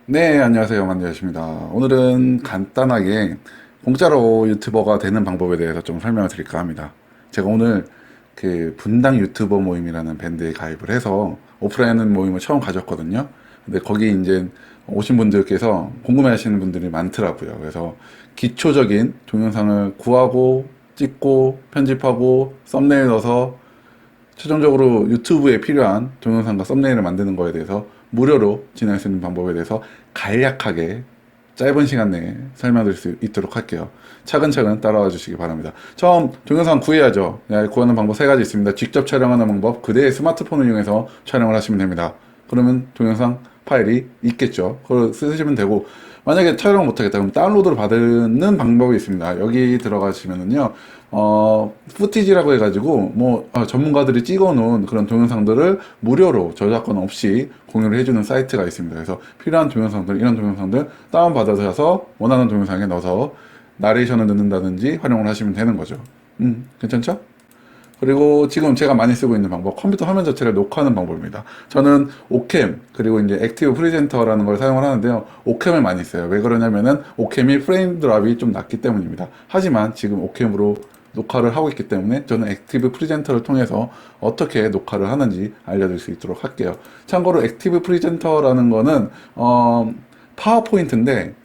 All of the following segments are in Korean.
네, 안녕하세요. 만두였습니다. 오늘은 간단하게 공짜로 유튜버가 되는 방법에 대해서 좀 설명을 드릴까 합니다. 제가 오늘 그 분당 유튜버 모임이라는 밴드에 가입을 해서 오프라인 모임을 처음 가졌거든요. 근데 거기 이제 오신 분들께서 궁금해 하시는 분들이 많더라고요. 그래서 기초적인 동영상을 구하고 찍고 편집하고 썸네일 넣어서 최종적으로 유튜브에 필요한 동영상과 썸네일을 만드는 거에 대해서 무료로 진행할 수 있는 방법에 대해서 간략하게 짧은 시간 내에 설명드릴 수 있도록 할게요. 차근차근 따라와 주시기 바랍니다. 처음 동영상 구해야죠. 네, 구하는 방법 세 가지 있습니다. 직접 촬영하는 방법, 그대의 스마트폰을 이용해서 촬영을 하시면 됩니다. 그러면 동영상 파일이 있겠죠. 그걸 쓰시면 되고, 만약에 촬영 못하겠다 그럼 다운로드를 받는 방법이 있습니다. 여기 들어가시면은요, 푸티지라고 해가지고 전문가들이 찍어놓은 그런 동영상들을 무료로 저작권 없이 공유를 해주는 사이트가 있습니다. 그래서 필요한 동영상들, 이런 동영상들 다운받아서 원하는 동영상에 넣어서 나레이션을 넣는다든지 활용을 하시면 되는 거죠. 괜찮죠? 그리고 지금 제가 많이 쓰고 있는 방법, 컴퓨터 화면 자체를 녹화하는 방법입니다. 저는 오캠, 그리고 이제 액티브 프리젠터라는 걸 사용을 하는데요. 오캠을 많이 써요. 왜 그러냐면은 오캠이 프레임 드랍이 좀 낮기 때문입니다. 하지만 지금 오캠으로 녹화를 하고 있기 때문에 저는 액티브 프리젠터를 통해서 어떻게 녹화를 하는지 알려드릴 수 있도록 할게요. 참고로 액티브 프리젠터라는 거는, 파워포인트인데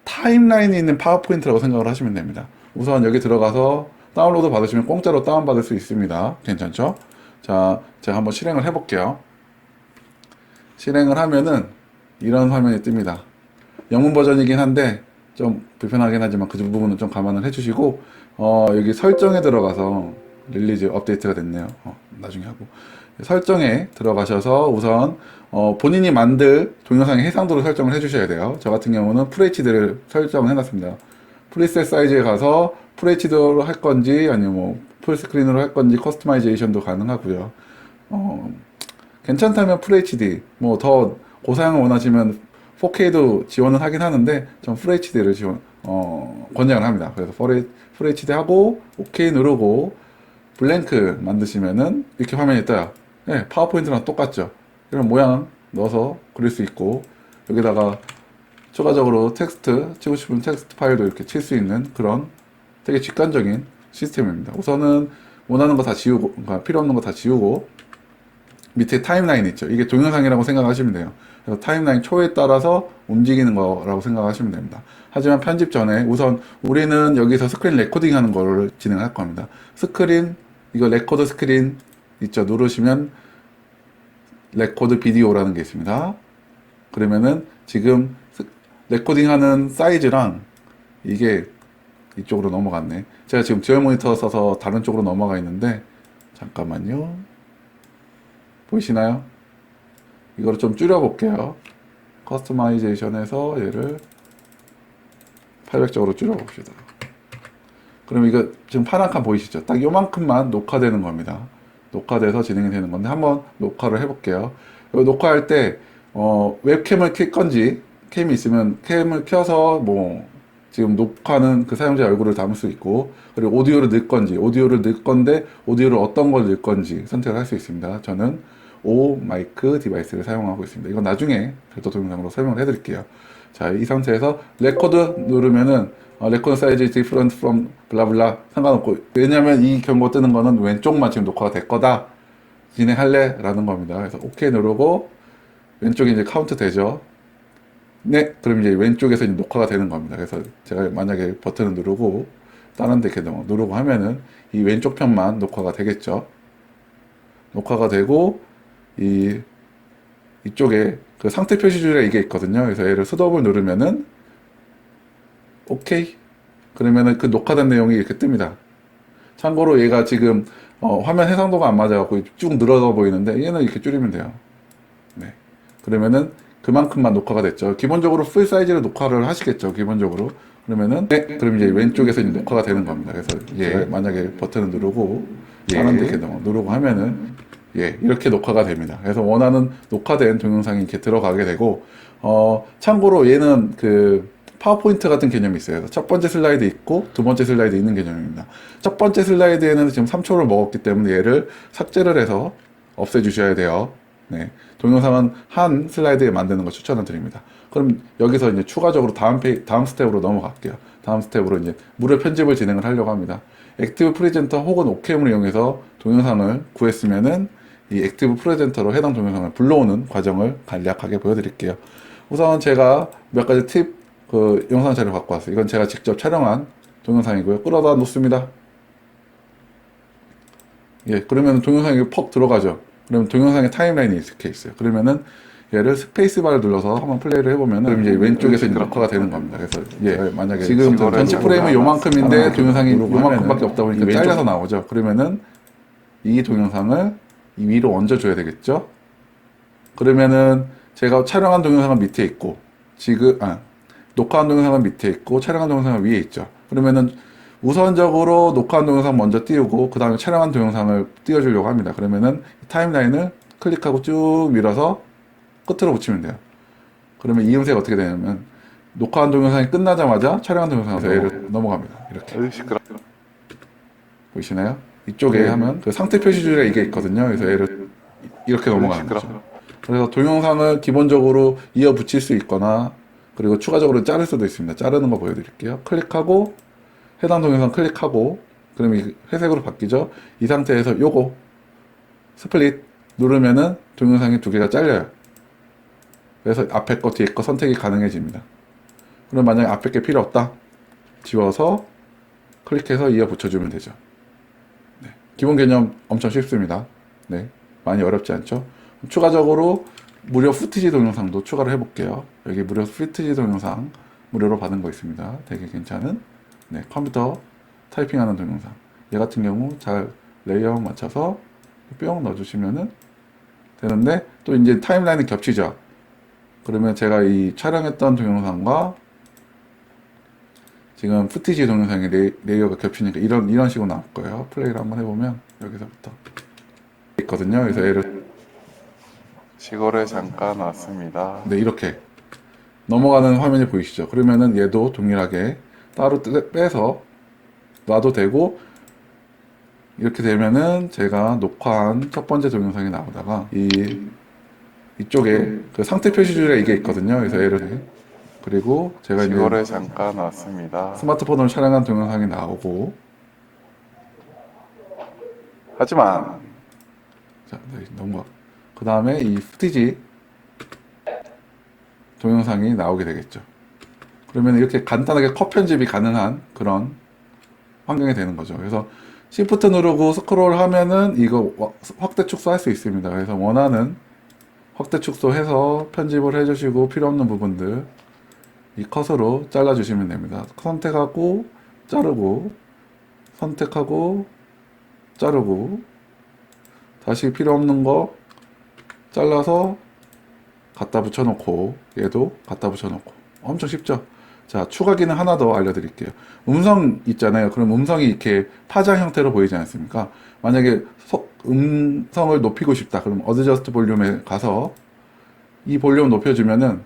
타임라인이 있는 파워포인트라고 생각을 하시면 됩니다. 우선 여기 들어가서 다운로드 받으시면 공짜로 다운받을 수 있습니다. 괜찮죠? 자, 제가 한번 실행을 해볼게요. 실행을 하면은 이런 화면이 뜹니다. 영문 버전이긴 한데 좀 불편하긴 하지만 그 부분은 좀 감안을 해주시고, 여기 설정에 들어가서 릴리즈 업데이트가 됐네요. 나중에 하고 설정에 들어가셔서 우선 본인이 만들 동영상의 해상도를 설정을 해주셔야 돼요. 저 같은 경우는 FHD를 설정을 해놨습니다. 프리셋 사이즈에 가서 FHD로 할 건지 아니면 뭐 풀스크린으로 할 건지 커스터마이제이션도 가능하고요. 괜찮다면 FHD, 뭐 더 고사양을 원하시면 4K도 지원을 하긴 하는데 전 FHD를 권장을 합니다. 그래서 FHD 하고 OK 누르고 블랭크 만드시면은 이렇게 화면이 떠요. 네, 파워포인트랑 똑같죠. 이런 모양 넣어서 그릴 수 있고, 여기다가 추가적으로 텍스트 치고 싶은 텍스트 파일도 이렇게 칠 수 있는 그런 되게 직관적인 시스템입니다. 우선은 원하는 거 다 지우고, 그러니까 필요 없는 거 다 지우고, 밑에 타임라인 있죠. 이게 동영상이라고 생각하시면 돼요. 그래서 타임라인 초에 따라서 움직이는 거라고 생각하시면 됩니다. 하지만 편집 전에 우선 우리는 여기서 스크린 레코딩 하는 거를 진행할 겁니다. 스크린, 이거 레코드 스크린 있죠. 누르시면 레코드 비디오라는 게 있습니다. 그러면은 지금 레코딩 하는 사이즈랑 이게 이쪽으로 넘어갔네. 제가 지금 듀얼 모니터 써서 다른 쪽으로 넘어가 있는데, 잠깐만요. 보이시나요? 이거를 좀 줄여볼게요. 커스터마이제이션에서 얘를 800쪽으로 줄여봅시다. 그럼 이거 지금 파란 칸 보이시죠? 딱 요만큼만 녹화되는 겁니다. 녹화돼서 진행이 되는 건데 한번 녹화를 해볼게요. 녹화할 때 웹캠을 켤 건지, 캠이 있으면 캠을 켜서 뭐 지금 녹화는 그 사용자 얼굴을 담을 수 있고, 그리고 오디오를 넣을 건지, 오디오를 넣을 건데 오디오를 어떤 걸 넣을 건지 선택을 할 수 있습니다. 저는 오 마이크 디바이스를 사용하고 있습니다. 이건 나중에 별도 동영상으로 설명을 해드릴게요. 자, 이 상태에서 레코드 누르면은 레코드 사이즈 different from 블라블라 상관없고, 왜냐면 이 경고 뜨는 거는 왼쪽만 지금 녹화가 될 거다, 진행할래? 라는 겁니다. 그래서 OK 누르고 왼쪽에 이제 카운트 되죠. 네, 그럼 이제 왼쪽에서 이제 녹화가 되는 겁니다. 그래서 제가 만약에 버튼을 누르고 다른 데 이렇게 누르고 하면은 이 왼쪽 편만 녹화가 되겠죠. 녹화가 되고 이쪽에 그 상태 표시줄에 이게 있거든요. 그래서 얘를 스톱을 누르면은 OK. 그러면은 그 녹화된 내용이 이렇게 뜹니다. 참고로 얘가 지금 화면 해상도가 안 맞아갖고 쭉 늘어서 보이는데 얘는 이렇게 줄이면 돼요. 네. 그러면은 그만큼만 녹화가 됐죠. 기본적으로 풀 사이즈로 녹화를 하시겠죠. 기본적으로. 그러면은 네. 그럼 이제 왼쪽에서 이제 녹화가 되는 겁니다. 그래서 만약에 버튼을 누르고 다른 데 이렇게 누르고 하면은 이렇게 녹화가 됩니다. 그래서 원하는 녹화된 동영상이 이렇게 들어가게 되고, 참고로 얘는 그 파워포인트 같은 개념이 있어요. 그래서 첫 번째 슬라이드 있고 두 번째 슬라이드 있는 개념입니다. 첫 번째 슬라이드에는 지금 3초를 먹었기 때문에 얘를 삭제를 해서 없애주셔야 돼요. 네. 동영상은 한 슬라이드에 만드는 걸 추천을 드립니다. 그럼 여기서 이제 추가적으로 다음 스텝으로 넘어갈게요. 다음 스텝으로 이제 무료 편집을 진행을 하려고 합니다. 액티브 프레젠터 혹은 오캠을 이용해서 동영상을 구했으면은 이 액티브 프레젠터로 해당 동영상을 불러오는 과정을 간략하게 보여드릴게요. 우선 제가 몇 가지 영상 자료 갖고 왔어요. 이건 제가 직접 촬영한 동영상이고요. 끌어다 놓습니다. 예, 그러면 동영상이 퍽 들어가죠. 그러면 동영상의 타임라인이 이렇게 있어요. 그러면은 얘를 스페이스바를 눌러서 한번 플레이를 해보면은 그럼 이제 왼쪽에서 이제 녹화가 되는 겁니다. 그래서 예, 만약에 지금 전체 프레임은 요만큼인데 동영상이 요만큼밖에 없다 보니까 잘려서 나오죠. 그러면은 이 동영상을 이 위로 얹어줘야 되겠죠. 그러면은 제가 촬영한 동영상은 밑에 있고 녹화한 동영상은 밑에 있고 촬영한 동영상은 위에 있죠. 그러면은 우선적으로 녹화한 동영상 먼저 띄우고 그 다음에 촬영한 동영상을 띄워주려고 합니다. 그러면은 타임라인을 클릭하고 쭉 밀어서 끝으로 붙이면 돼요. 그러면 이 음색이 어떻게 되냐면 녹화한 동영상이 끝나자마자 촬영한 동영상에서 넘어갑니다. 이렇게 보이시나요? 이쪽에 하면 그 상태 표시줄에 이게 있거든요. 그래서 얘를 이렇게 넘어가는 거죠. 그래서 동영상을 기본적으로 이어 붙일 수 있거나 그리고 추가적으로 자를 수도 있습니다. 자르는 거 보여드릴게요. 클릭하고 해당 동영상 클릭하고 그러면 회색으로 바뀌죠. 이 상태에서 요거 스플릿 누르면은 동영상이 두 개가 잘려요. 그래서 앞에 거 뒤에 거 선택이 가능해집니다. 그럼 만약에 앞에 게 필요 없다 지워서 클릭해서 이어 붙여주면 되죠. 네. 기본 개념 엄청 쉽습니다. 네. 많이 어렵지 않죠. 추가적으로 무료 푸티지 동영상도 추가를 해볼게요. 여기 무료 푸티지 동영상 무료로 받은 거 있습니다. 되게 괜찮은 네, 컴퓨터 타이핑하는 동영상. 얘 같은 경우 잘 레이아웃 맞춰서 뿅 넣어주시면은 되는데 또 이제 타임라인이 겹치죠. 그러면 제가 이 촬영했던 동영상과 지금 푸티지 동영상의 레이어가 겹치니까 이런 식으로 나올 거예요. 플레이를 한번 해보면 여기서부터 있거든요. 그래서 얘를 시골에 잠깐 왔습니다. 네, 이렇게 넘어가는 화면이 보이시죠? 그러면은 얘도 동일하게 따로 빼서 놔도 되고 이렇게 되면은 제가 녹화한 첫 번째 동영상이 나오다가 이쪽에 그 상태 표시줄에 이게 있거든요. 그래서 얘를 그리고 제가 이제 시골에 잠깐 왔습니다. 스마트폰으로 촬영한 동영상이 나오고 하지만 자, 네, 넘어가. 그 다음에 이 푸티지 동영상이 나오게 되겠죠. 그러면 이렇게 간단하게 컷 편집이 가능한 그런 환경이 되는 거죠. 그래서 Shift 누르고 스크롤 하면은 이거 확대 축소할 수 있습니다. 그래서 원하는 확대 축소해서 편집을 해주시고 필요 없는 부분들 이 컷으로 잘라주시면 됩니다. 선택하고 자르고 선택하고 자르고 다시 필요 없는 거 잘라서 갖다 붙여놓고 얘도 갖다 붙여놓고 엄청 쉽죠? 자, 추가 기능 하나 더 알려드릴게요. 음성 있잖아요. 그럼 음성이 이렇게 파장 형태로 보이지 않습니까? 만약에 음성을 높이고 싶다. 그럼 어드저스트 볼륨에 가서 이 볼륨 높여주면은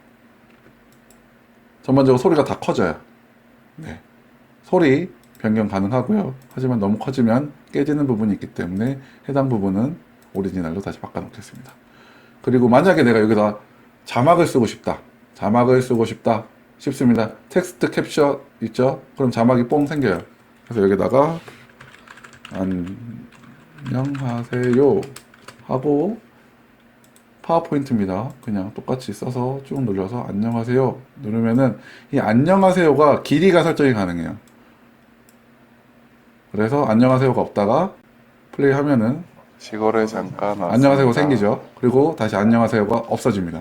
전반적으로 소리가 다 커져요. 네. 소리 변경 가능하고요. 하지만 너무 커지면 깨지는 부분이 있기 때문에 해당 부분은 오리지널로 다시 바꿔놓겠습니다. 그리고 만약에 내가 여기다 자막을 쓰고 싶다. 자막을 쓰고 싶다. 쉽습니다. 텍스트 캡처 있죠? 그럼 자막이 뽕 생겨요. 그래서 여기다가 안녕하세요 하고 파워포인트입니다. 그냥 똑같이 써서 쭉 눌러서 안녕하세요 누르면은 이 안녕하세요가 길이가 설정이 가능해요. 그래서 안녕하세요가 없다가 플레이 하면은 시골에 잠깐 왔습니다. 안녕하세요가 생기죠. 그리고 다시 안녕하세요가 없어집니다.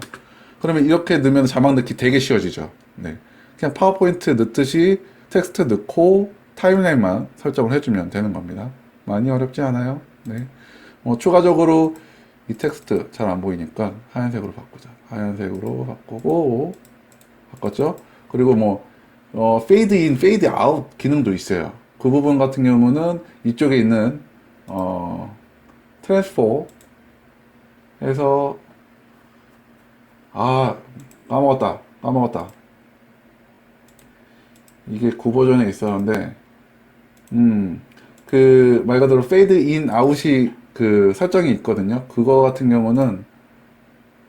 그러면 이렇게 넣으면 자막 넣기 되게 쉬워지죠. 네. 그냥 파워포인트 넣듯이 텍스트 넣고 타임라인만 설정을 해주면 되는 겁니다. 많이 어렵지 않아요. 네. 추가적으로 이 텍스트 잘 안 보이니까 하얀색으로 바꾸자. 하얀색으로 바꾸고 바꿨죠. 그리고 페이드 인, 페이드 아웃 기능도 있어요. 그 부분 같은 경우는 이쪽에 있는 트랜스포 해서 까먹었다. 이게 9버전에 있었는데 그 말 그대로 페이드 인 아웃이 그 설정이 있거든요. 그거 같은 경우는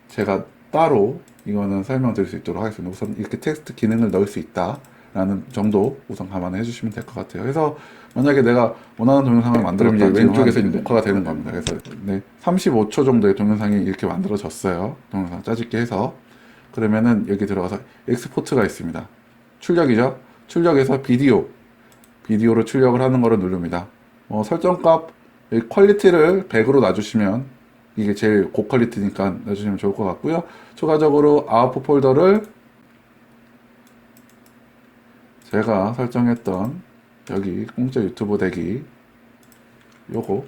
제가 따로 이거는 설명드릴 수 있도록 하겠습니다. 우선 이렇게 텍스트 기능을 넣을 수 있다라는 정도 우선 감안해 주시면 될 것 같아요. 그래서 만약에 내가 원하는 동영상을 만들면 이제 왼쪽에서 이제 녹화가 되는 겁니다. 그래서 네, 35초 정도의 동영상이 이렇게 만들어졌어요. 동영상 짜집게 해서 그러면은 여기 들어가서 엑스포트가 있습니다. 출력이죠. 출력해서 비디오로 출력을 하는 거를 누릅니다. 설정값 여기 퀄리티를 100으로 놔주시면 이게 제일 고퀄리티니까 놔주시면 좋을 것 같고요. 추가적으로 아웃풋 폴더를 제가 설정했던 여기 공짜 유튜브 대기 요거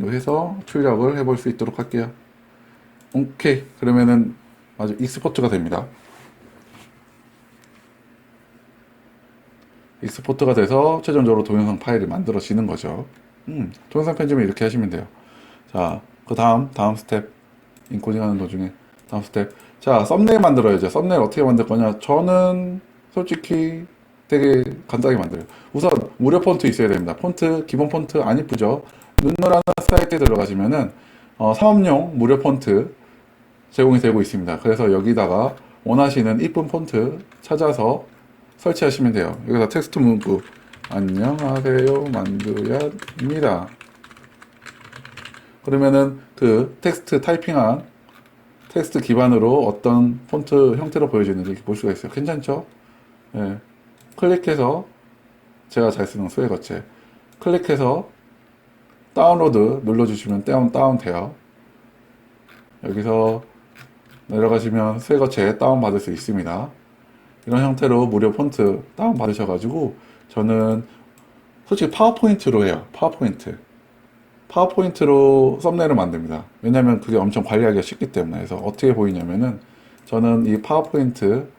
해서 출력을 해볼 수 있도록 할게요. 오케이. 그러면은 아주 익스포트가 됩니다. 익스포트가 돼서 최종적으로 동영상 파일이 만들어지는 거죠. 동영상 편집은 이렇게 하시면 돼요. 자, 그 다음 스텝. 인코딩 하는 도중에 다음 스텝. 자, 썸네일 만들어야죠. 썸네일 어떻게 만들 거냐? 저는 솔직히 되게 간단하게 만들어요. 우선 무료 폰트 있어야 됩니다. 폰트, 기본 폰트 안 이쁘죠? 눈노라는 사이트에 들어가시면은 상업용 무료 폰트 제공이 되고 있습니다. 그래서 여기다가 원하시는 이쁜 폰트 찾아서 설치하시면 돼요. 여기다 텍스트 문구 안녕하세요 만두야입니다. 그러면은 그 텍스트 타이핑한 텍스트 기반으로 어떤 폰트 형태로 보여지는지 볼 수가 있어요. 괜찮죠? 예. 클릭해서 제가 잘 쓰는 수혜거체 클릭해서 다운로드 눌러주시면 다운 돼요. 여기서 내려가시면 수혜거체 다운 받을 수 있습니다. 이런 형태로 무료 폰트 다운 받으셔가지고 저는 솔직히 파워포인트로 해요. 파워포인트로 썸네일을 만듭니다. 왜냐면 그게 엄청 관리하기가 쉽기 때문에. 그래서 어떻게 보이냐면은 저는 이 파워포인트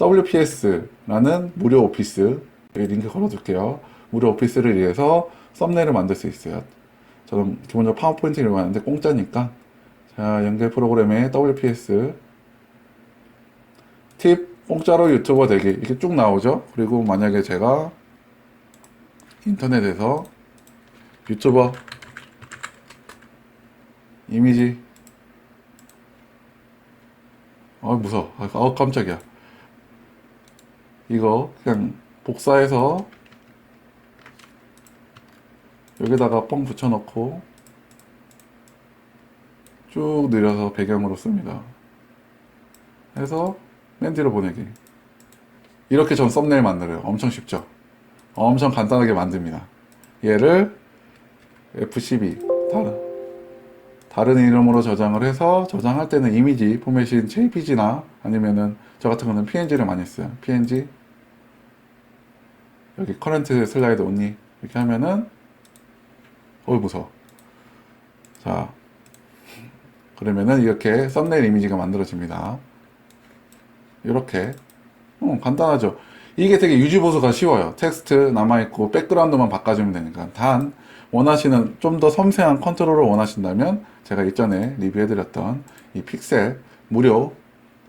WPS라는 무료 오피스 여기 링크 걸어둘게요. 무료 오피스를 이용해서 썸네일을 만들 수 있어요. 저는 기본적으로 파워포인트를 이용하는데 공짜니까 자 연결 프로그램에 WPS 팁 공짜로 유튜버 되기 이렇게 쭉 나오죠. 그리고 만약에 제가 인터넷에서 유튜버 이미지 무서워. 깜짝이야. 이거 그냥 복사해서 여기다가 뻥 붙여넣고 쭉 늘려서 배경으로 씁니다. 해서 맨 뒤로 보내기. 이렇게 전 썸네일 만들어요. 엄청 쉽죠? 엄청 간단하게 만듭니다. 얘를 F12 다른 이름으로 저장을 해서 저장할 때는 이미지 포맷인 JPG나 아니면은 저 같은 거는 PNG를 많이 써요. PNG 여기 커런트 슬라이드 온리 이렇게 하면은 무서워. 자 그러면은 이렇게 썸네일 이미지가 만들어집니다. 이렇게 간단하죠. 이게 되게 유지보수가 쉬워요. 텍스트 남아있고 백그라운드만 바꿔주면 되니까. 단 원하시는 좀 더 섬세한 컨트롤을 원하신다면 제가 이전에 리뷰해드렸던 이 픽셀 무료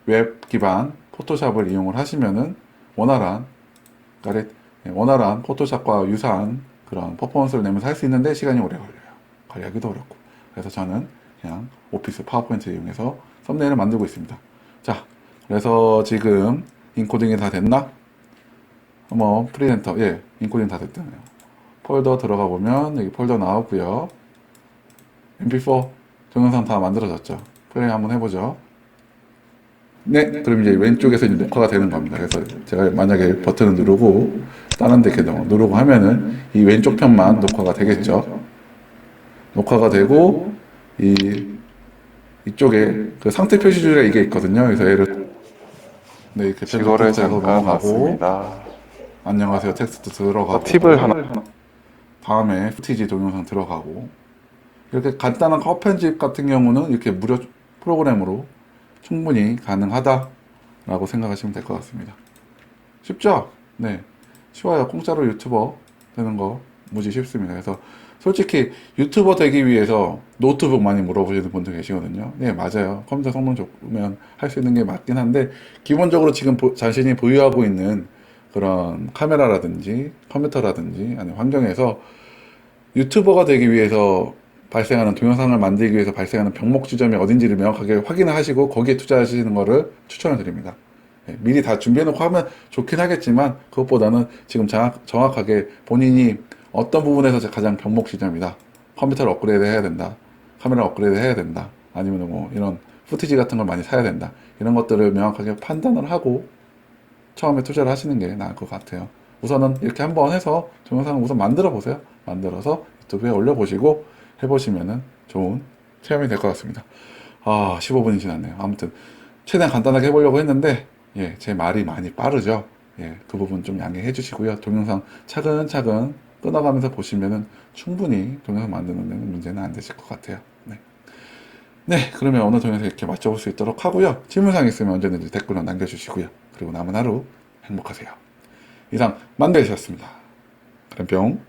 웹 기반 포토샵을 이용을 하시면은 원활한 포토샵과 유사한 그런 퍼포먼스를 내면서 할 수 있는데 시간이 오래 걸려요. 관리하기도 어렵고. 그래서 저는 그냥 오피스 파워포인트 이용해서 썸네일을 만들고 있습니다. 자, 그래서 지금 인코딩이 다 됐나? 프리센터, 인코딩 다 됐잖아요. 폴더 들어가 보면 여기 폴더 나오고요. MP4 동영상 다 만들어졌죠. 플레이 한번 해보죠. 네, 그럼 이제 왼쪽에서 이제 녹화가 되는 겁니다. 그래서 제가 만약에 버튼을 누르고 다른 데 이렇게 누르고 하면은 이 왼쪽 편만 녹화가 되겠죠. 녹화가 되고 이쪽에 그 상태 표시줄에 이게 있거든요. 그래서 얘를 이렇게 시골에 텍스트에서 잠깐 넘어가고 왔습니다. 안녕하세요 텍스트 들어가고 팁을 하나 다음에 FTG 동영상 들어가고 이렇게 간단한 컷 편집 같은 경우는 이렇게 무료 프로그램으로 충분히 가능하다라고 생각하시면 될 것 같습니다. 쉽죠? 네, 쉬워요. 공짜로 유튜버 되는 거 무지 쉽습니다. 그래서 솔직히 유튜버 되기 위해서 노트북 많이 물어보시는 분들 계시거든요. 네, 맞아요. 컴퓨터 성능 좋으면 할 수 있는 게 맞긴 한데 기본적으로 지금 자신이 보유하고 있는 그런 카메라라든지 컴퓨터라든지 아니면 환경에서 유튜버가 되기 위해서 발생하는 동영상을 만들기 위해서 발생하는 병목 지점이 어딘지를 명확하게 확인을 하시고 거기에 투자하시는 거를 추천을 드립니다. 예, 미리 다 준비해놓고 하면 좋긴 하겠지만 그것보다는 지금 정확하게 본인이 어떤 부분에서 가장 병목 지점이다. 컴퓨터를 업그레이드 해야 된다. 카메라 업그레이드 해야 된다. 아니면 뭐 이런 후티지 같은 걸 많이 사야 된다. 이런 것들을 명확하게 판단을 하고 처음에 투자를 하시는 게 나을 것 같아요. 우선은 이렇게 한번 해서 동영상을 우선 만들어 보세요. 만들어서 유튜브에 올려보시고 해보시면은 좋은 체험이 될 것 같습니다. 15분이 지났네요. 아무튼 최대한 간단하게 해보려고 했는데 예, 제 말이 많이 빠르죠. 예, 그 부분 좀 양해해 주시고요. 동영상 차근차근 끊어가면서 보시면은 충분히 동영상 만드는 데는 문제는 안 되실 것 같아요. 네. 네, 그러면 오늘 동영상 이렇게 맞춰볼 수 있도록 하고요. 질문사항 있으면 언제든지 댓글로 남겨주시고요. 그리고 남은 하루 행복하세요. 이상 만대이셨습니다. 그럼 뿅.